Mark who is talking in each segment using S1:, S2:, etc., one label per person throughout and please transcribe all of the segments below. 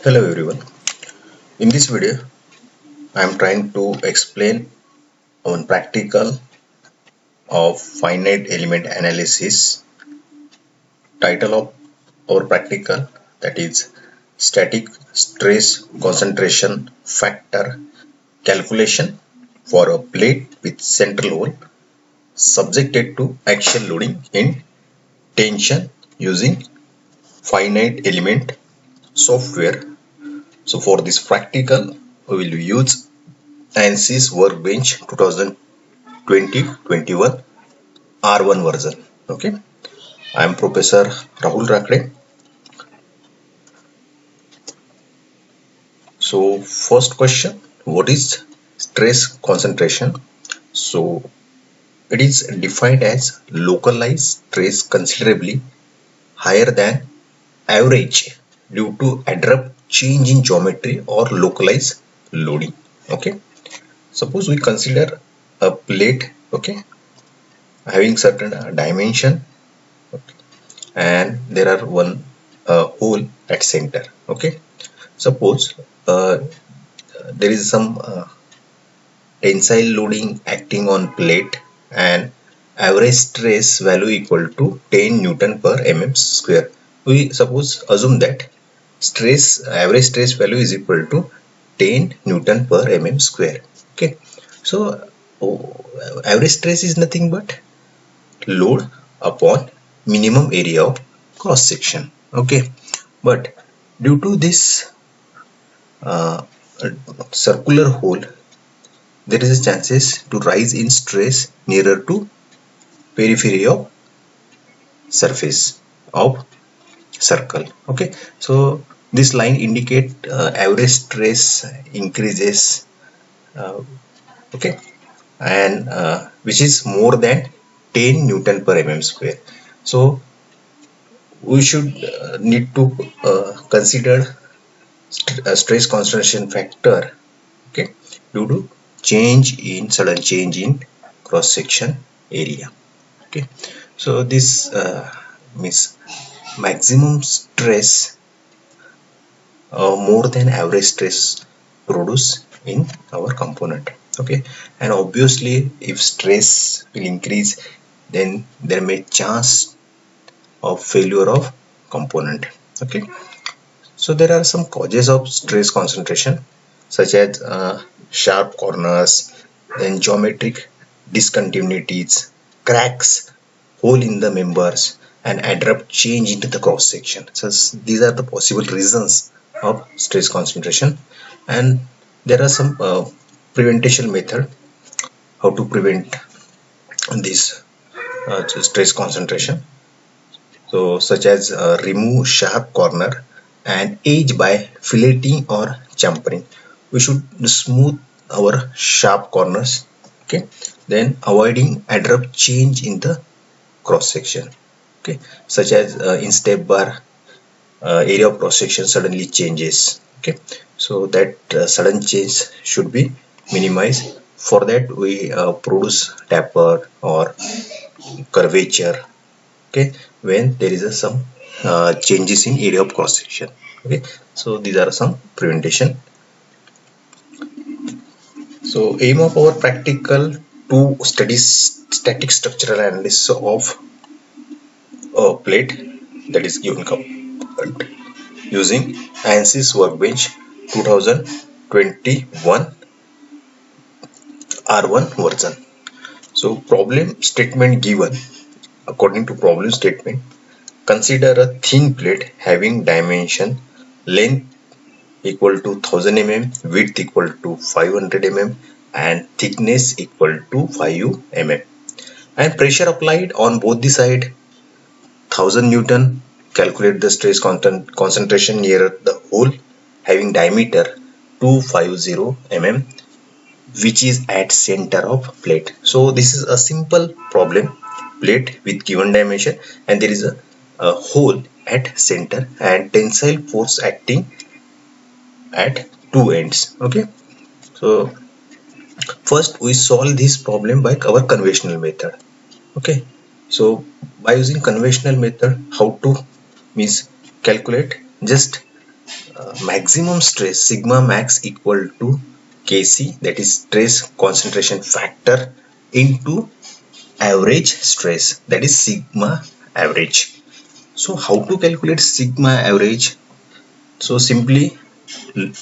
S1: Hello everyone. In this video, I am trying to explain one practical of finite element analysis. Title of our practical, that is static stress concentration factor calculation for a plate with central hole subjected to axial loading in tension using finite element software. So for this practical, we will use ANSYS Workbench 2020-21 R1 version. Okay, I am Professor Rahul Rakde. So first question, what is stress concentration? So it is defined as localized stress considerably higher than average due to abrupt change in geometry or localized loading. Okay, suppose we consider a plate, okay, having certain dimension, okay, and there are one hole at center. Okay, suppose there is some tensile loading acting on plate and average stress value equal to 10 newton per mm square. We suppose assume that average stress value is equal to 10 newton per mm square. Okay, so oh, average stress is nothing but load upon minimum area of cross section. Okay, but due to this uh, circular hole, there is a chances to rise in stress nearer to periphery of surface of circle. Okay, so this line indicate average stress increases, uh, okay, and which is more than 10 newton per mm square. So we should need to consider stress concentration factor, okay, due to sudden change in cross section area. Okay, so this means maximum stress more than average stress produced in our component. Okay, and obviously if stress will increase, then there may chance of failure of component. Okay, so there are some causes of stress concentration such as sharp corners, then geometric discontinuities, cracks, hole in the members, and abrupt change into the cross section. So these are the possible reasons of stress concentration, and there are some prevention method how to prevent this stress concentration. So such as remove sharp corner and edge by filleting or chamfering. We should smooth our sharp corners. Okay, then avoiding abrupt change in the cross section. Okay, such as in step bar, area of cross section suddenly changes. Okay, so that sudden change should be minimized. For that we produce taper or curvature, okay, when there is some changes in area of cross section. Okay, so these are some prevention. So aim of our practical to study static structural analysis of a plate, that is given component, using ANSYS Workbench 2021 R1 version. So problem statement given. According to problem statement, consider a thin plate having dimension length equal to 1000 mm, width equal to 500 mm, and thickness equal to 5 mm, and pressure applied on both the side 1000 Newton. Calculate the stress concentration near the hole having diameter 250 mm, which is at center of plate. So this is a simple problem. Plate with given dimension and there is a hole at center and tensile force acting at two ends. Okay, so first we solve this problem by our conventional method. Okay, so by using conventional method, how to means calculate, just maximum stress sigma max equal to Kc, that is stress concentration factor, into average stress, that is sigma average. So how to calculate sigma average? So simply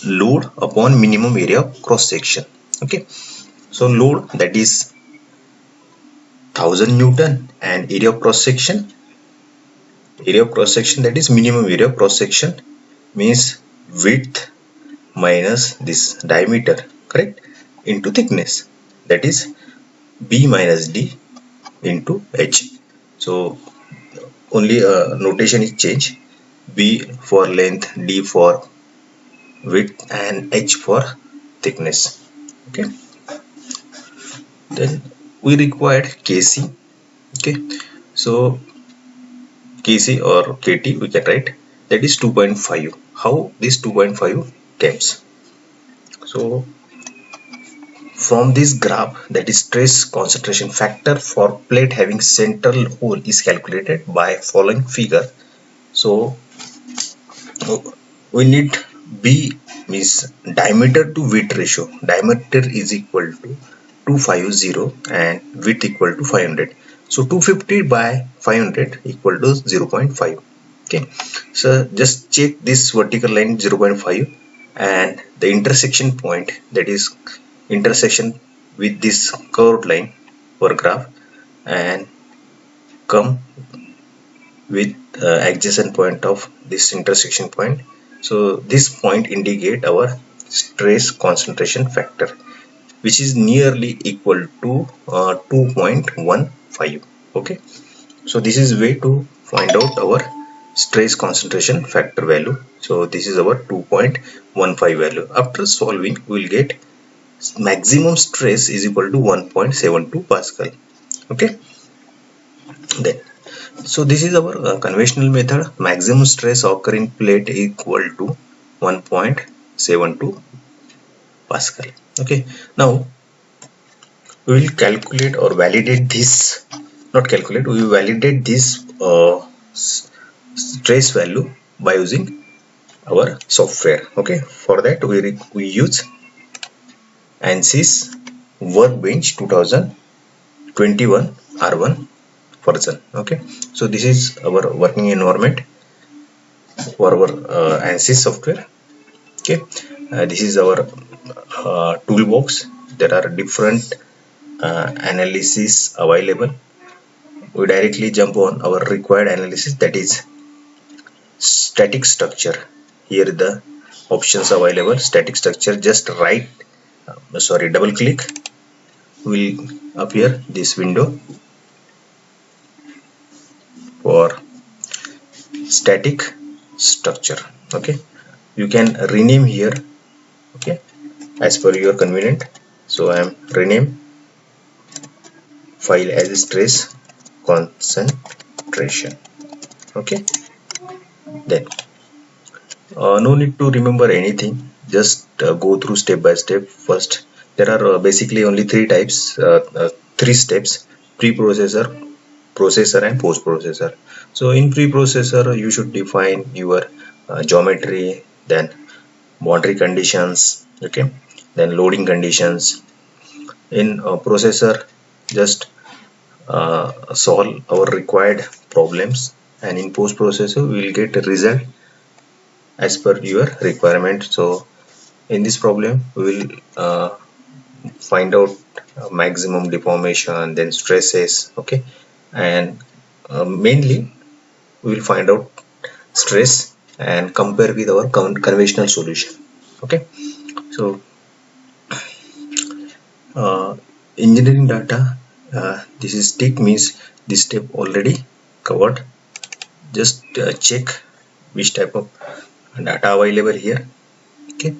S1: load upon minimum area of cross section. Okay, so load, that is 1000 Newton, and area of cross section, that is minimum area of cross section, means width minus this diameter, correct, into thickness, that is b minus d into h. So only notation is changed: b for length, d for width, and h for thickness. Okay, then we required Kc. Okay, so Kc or Kt we can write, that is 2.5. How this 2.5 comes? So from this graph, that is stress concentration factor for plate having central hole is calculated by following figure. So we need B, means diameter to width ratio. Diameter is equal to 250 and width equal to 500. So 250 by 500 equal to 0.5. Okay, so just check this vertical line 0.5 and the intersection point, that is intersection with this curved line or graph, and come with adjacent point of this intersection point. So this point indicate our stress concentration factor, which is nearly equal to 2.15. Okay, so this is way to find out our stress concentration factor value. So this is our 2.15 value. After solving, we will get maximum stress is equal to 1.72 Pascal. Okay, then so this is our conventional method. Maximum stress occur in plate equal to 1.72 Pascal. Okay, now we will calculate or validate this, not calculate, we will validate this stress value by using our software. Okay, for that we use ANSYS Workbench 2021 R1 version. Okay, so this is our working environment for our ANSYS software. Okay, this is our toolbox. There are different analysis available. We directly jump on our required analysis, that is static structure. Here the options available. Static structure, just double click, will appear this window for static structure. Okay, you can rename here, okay, as per your convenient. So I am rename file as stress concentration. Okay, then no need to remember anything, just go through step by step. First, there are basically only three types, three steps: pre-processor, processor, and post-processor. So in pre-processor, you should define your geometry, then boundary conditions, okay, then loading conditions. In processor, just solve our required problems, and in post-processor we will get a result as per your requirement. So in this problem we will find out maximum deformation, then stresses, okay, and mainly we will find out stress and compare with our conventional solution. Okay, so engineering data, this is tick, means this step already covered. Just check which type of data available here. Okay,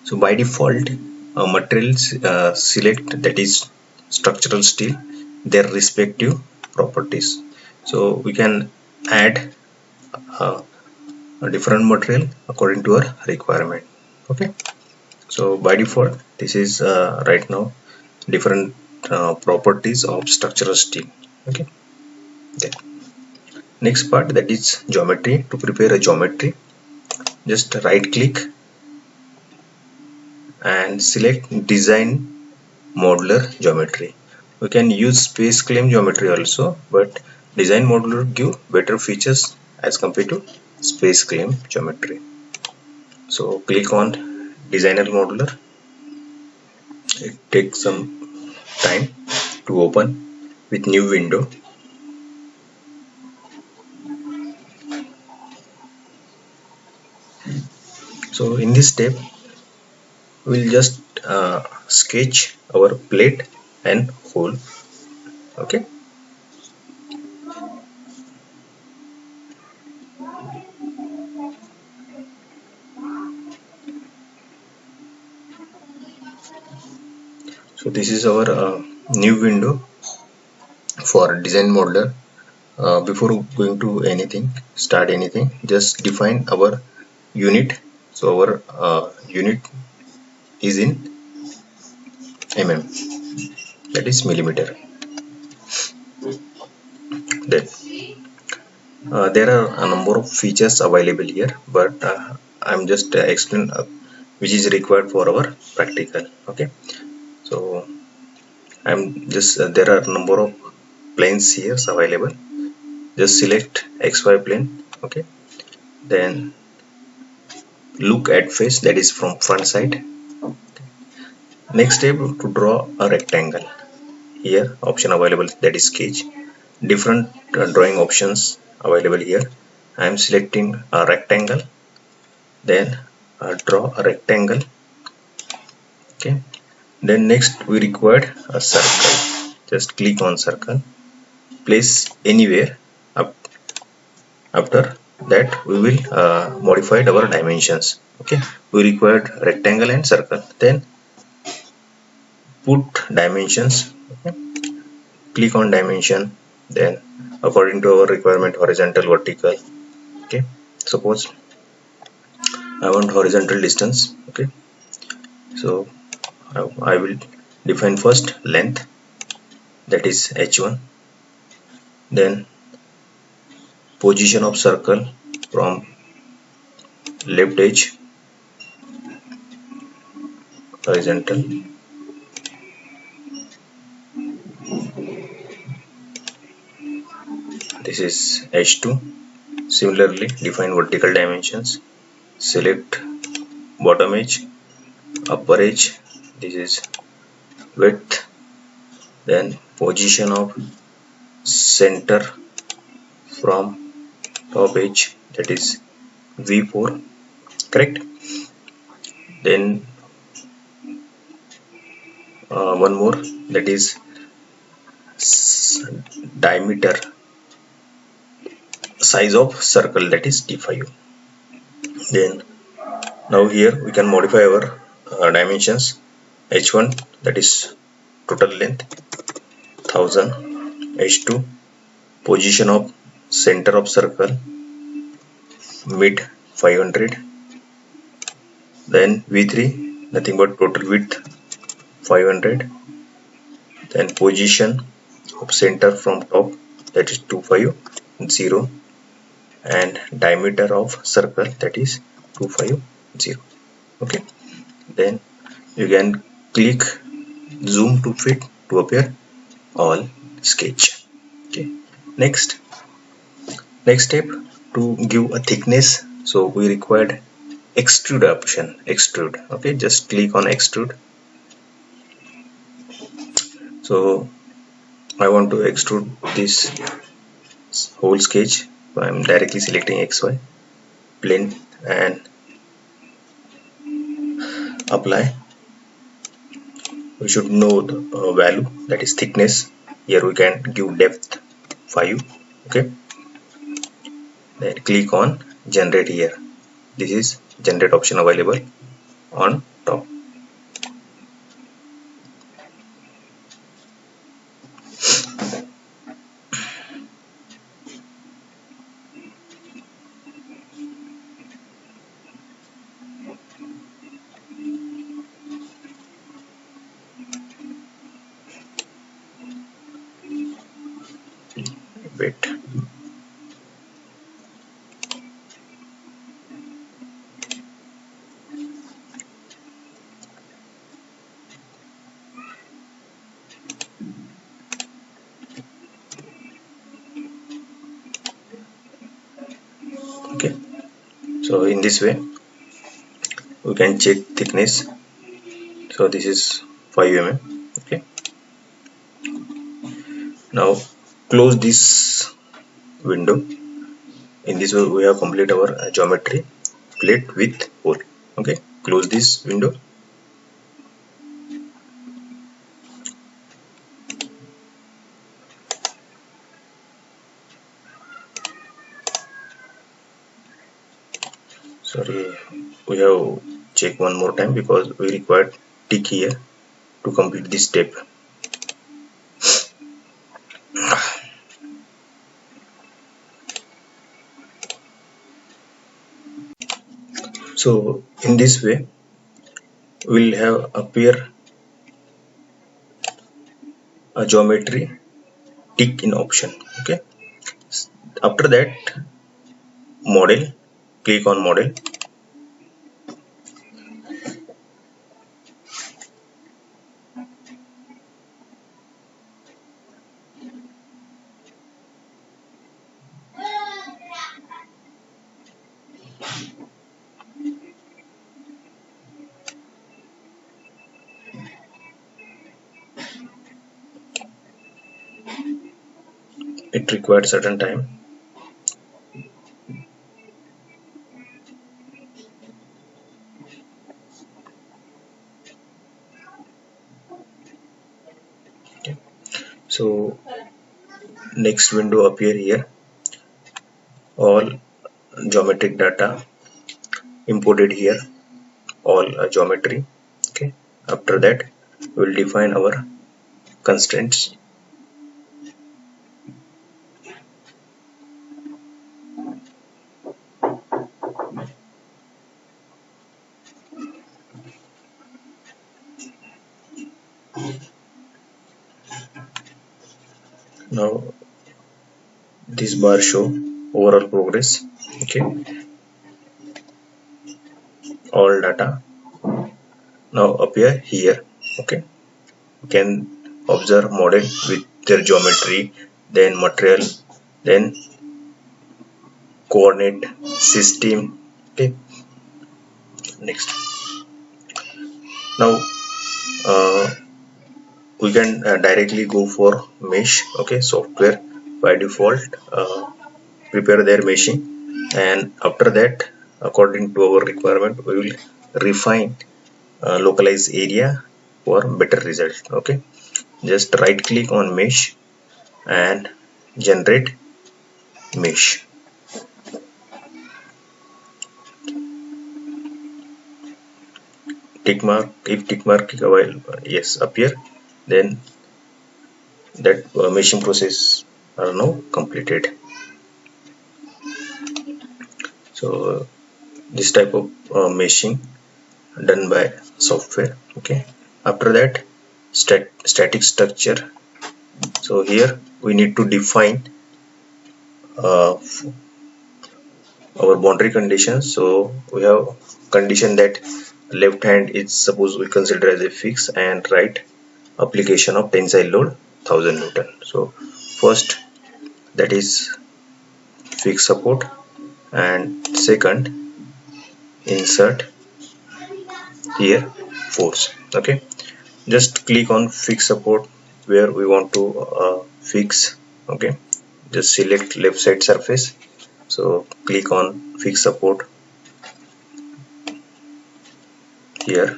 S1: so by default materials select, that is structural steel, their respective properties. So we can add a different material according to our requirement. Okay, so by default this is right now different properties of structural steel. Okay, then next part, that is geometry. To prepare a geometry, just right click and select design modular geometry. We can use space claim geometry also, but design modular give better features as compared to space claim geometry. So click on designer modular. It takes some time to open with new window. So in this step we'll just sketch our plate and hole. Okay, so this is our new window for design modeler. Before going to anything, start anything, just define our unit. So our unit is in mm, that is millimeter. Then there are a number of features available here, but I'm just explain which is required for our practical. Okay, so I'm just there are number of planes here available. Just select xy plane. Okay, then look at face, that is from front side. Next step, to draw a rectangle. Here option available, that is sketch. Different drawing options available here. I am selecting a rectangle, then draw a rectangle. Okay, then next we required a circle. Just click on circle, place anywhere. After that we will modify our dimensions. Okay, we required rectangle and circle, then put dimensions. Okay, click on dimension, then according to our requirement, horizontal, vertical. Okay, suppose I want horizontal distance. Okay, so I will define first length, that is h1, then position of circle from left edge horizontal, this is h2. Similarly define vertical dimensions, select bottom edge, upper edge, this is width, then position of center from top edge, that is v4, correct. Then one more, that is diameter, size of circle, that is d5. Then now here we can modify our dimensions. h1, that is total length 1000, h2 position of center of circle mid 500, then v3 nothing but total width 500, then position of center from top, that is 250, and diameter of circle, that is 250. Okay, then you can click zoom to fit to appear all sketch. Okay, next step, to give a thickness, so we required extrude option, extrude. Okay, just click on extrude. So I want to extrude this whole sketch, so I'm directly selecting xy plane and apply. We should know the value, that is thickness. Here we can give depth 5. Okay, then click on generate. Here this is generate option available on top. Wait, So in this way we can check thickness. So this is 5 mm. Okay, now close this window. In this way we have complete our geometry plate with hole. Okay, close this window. Sorry, we have check one more time because we require tick here to complete this step. So in this way we'll have appear a geometry tick in option. Okay, after that model, click on model. It required certain time. Okay. So next window appear here, all geometric data imported here, all geometry. Okay, after that we'll define our constraints. Now this bar show overall progress. Okay, all data now appear here. Okay, you can observe model with their geometry, then material, then coordinate system. Okay, next. Now we can directly go for mesh. Okay, software by default prepare their meshing, and after that according to our requirement we will refine localize area for better result. Okay, just right click on mesh and generate mesh. Tick mark, if tick mark while yes appear, then that meshing process are now completed. So this type of meshing done by software. Okay, after that static structure. So here we need to define uh, our boundary conditions. So we have condition that left hand is suppose we consider as a fix and right application of tensile load 1000 Newton. So first that is fixed support, and second insert here force. Okay, just click on fix support where we want to fix. Okay, just select left side surface, so click on fix support here.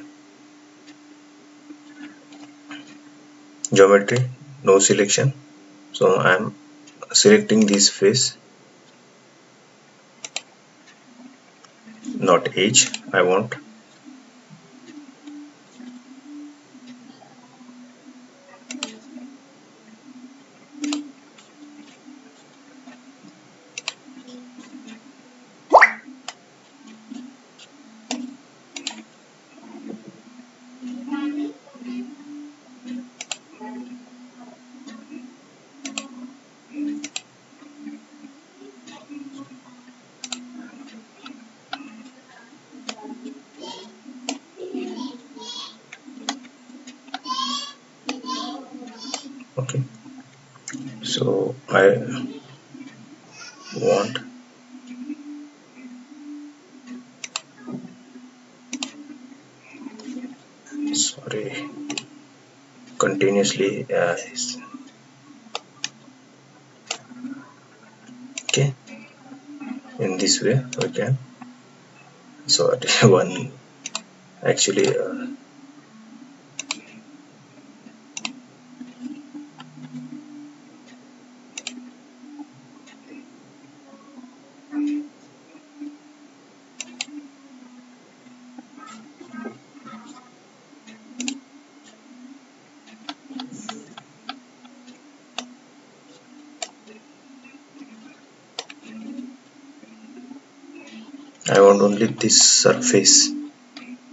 S1: Geometry, no selection, so I'm selecting this face, not edge. I want okay. So I want sorry, continuously okay, in this way we can, sorry, one actually I want only this surface,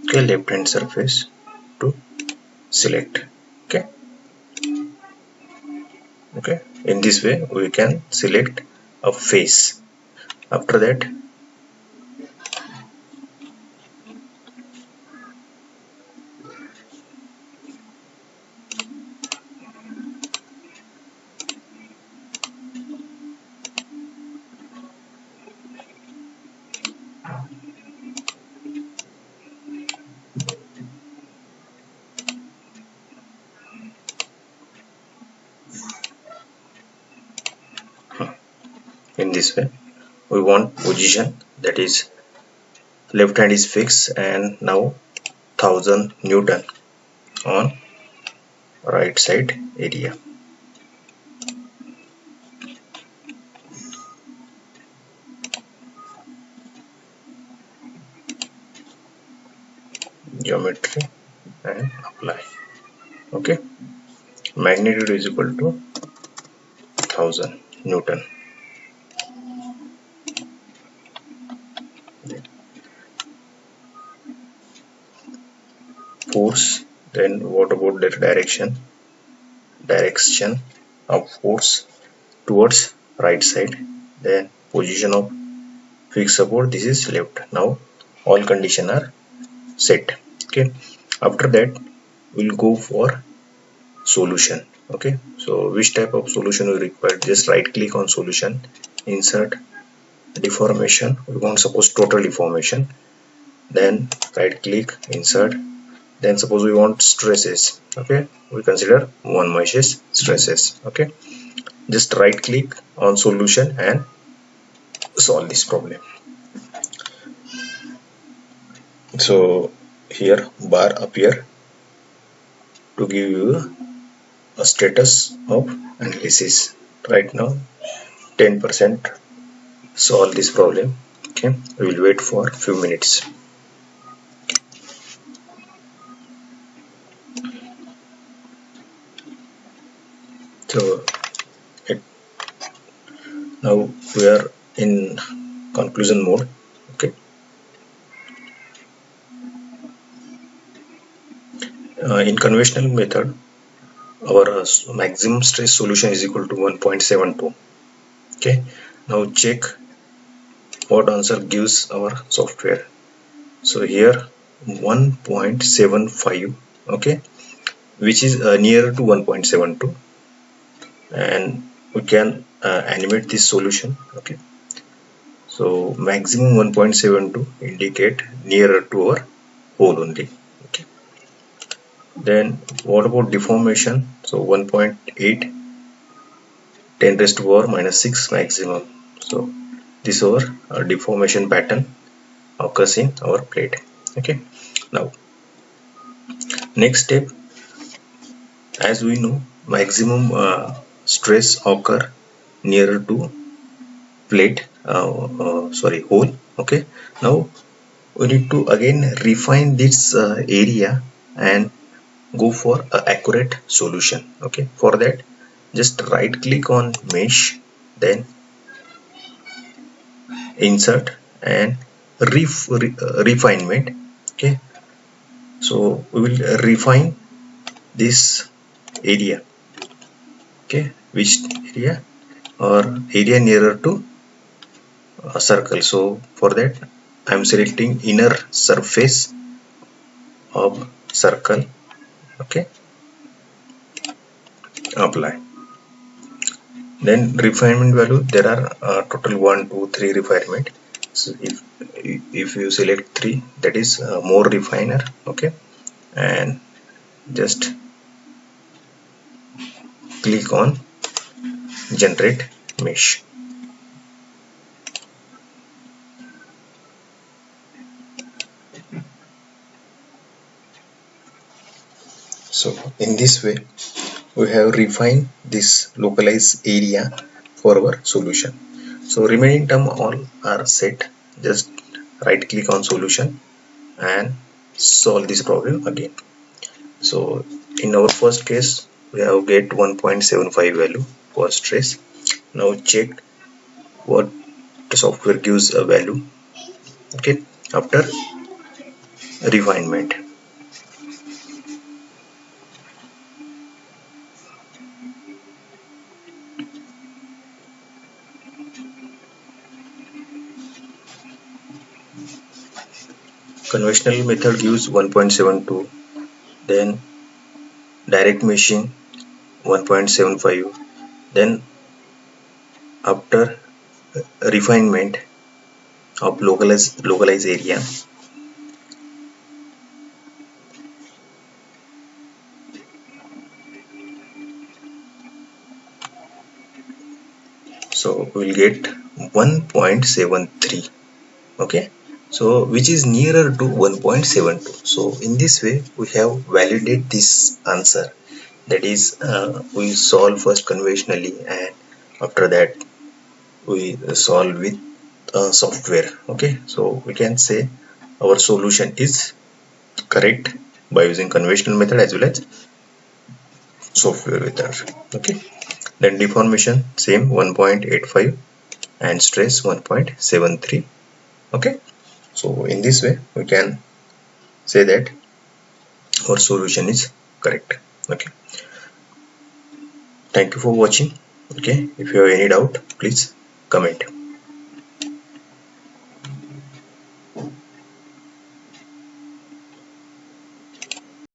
S1: okay, left hand surface to select. Okay, okay, in this way we can select a face. After that, in this way we want position, that is left hand is fixed, and now 1000 Newton on right side area. Geometry and apply. Okay, magnitude is equal to 1000 Newton. Force, then what about the direction of force towards right side, then position of fixed support, this is left. Now all condition are set. Okay, after that we'll go for solution. Okay, so which type of solution we require? Just right click on solution, insert deformation, we want suppose total deformation, then right click, insert, then suppose we want stresses. Okay, we consider one meshes stresses. Okay, just right click on solution and solve this problem. So here bar appear to give you a status of analysis. Right now 10% solve this problem. Okay, we will wait for few minutes. So now we are in conclusion mode. Okay, in conventional method our maximum stress solution is equal to 1.72. okay, now check what answer gives our software. So here 1.75, okay, which is nearer to 1.72, and we can animate this solution. Okay, so maximum 1.72 indicate nearer to our hole only. Okay, then what about deformation? So 1.8, 10 raised to power minus 6 maximum. So this our deformation pattern occurs in our plate. Okay, now next step, as we know maximum stress occur nearer to plate, hole. Okay, now we need to again refine this area and go for a accurate solution. Okay, for that just right click on mesh, then insert and refinement. Okay, so we will refine this area. Okay, which area? Or area nearer to a circle. So for that I am selecting inner surface of circle. Okay, apply. Then refinement value, there are total 1 2 3 refinement. So if you select 3, that is more refiner. Okay, and just click on generate mesh. So in this way we have refined this localized area for our solution. So remaining term all are set. Just right click on solution and solve this problem again. So in our first case we have get 1.75 value for stress. Now check what the software gives a value, okay, after refinement. Conventional method gives 1.72, then direct meshing 1.75, then after refinement of localized area, so we'll get 1.73, okay, so which is nearer to 1.72. So in this way we have validated this answer, that is we solve first conventionally and after that we solve with software, okay. So we can say our solution is correct by using conventional method as well as software method, okay. Then deformation same 1.85 and stress 1.73, okay. So in this way we can say that our solution is correct, okay. Thank you for watching, okay. If you have any doubt please comment.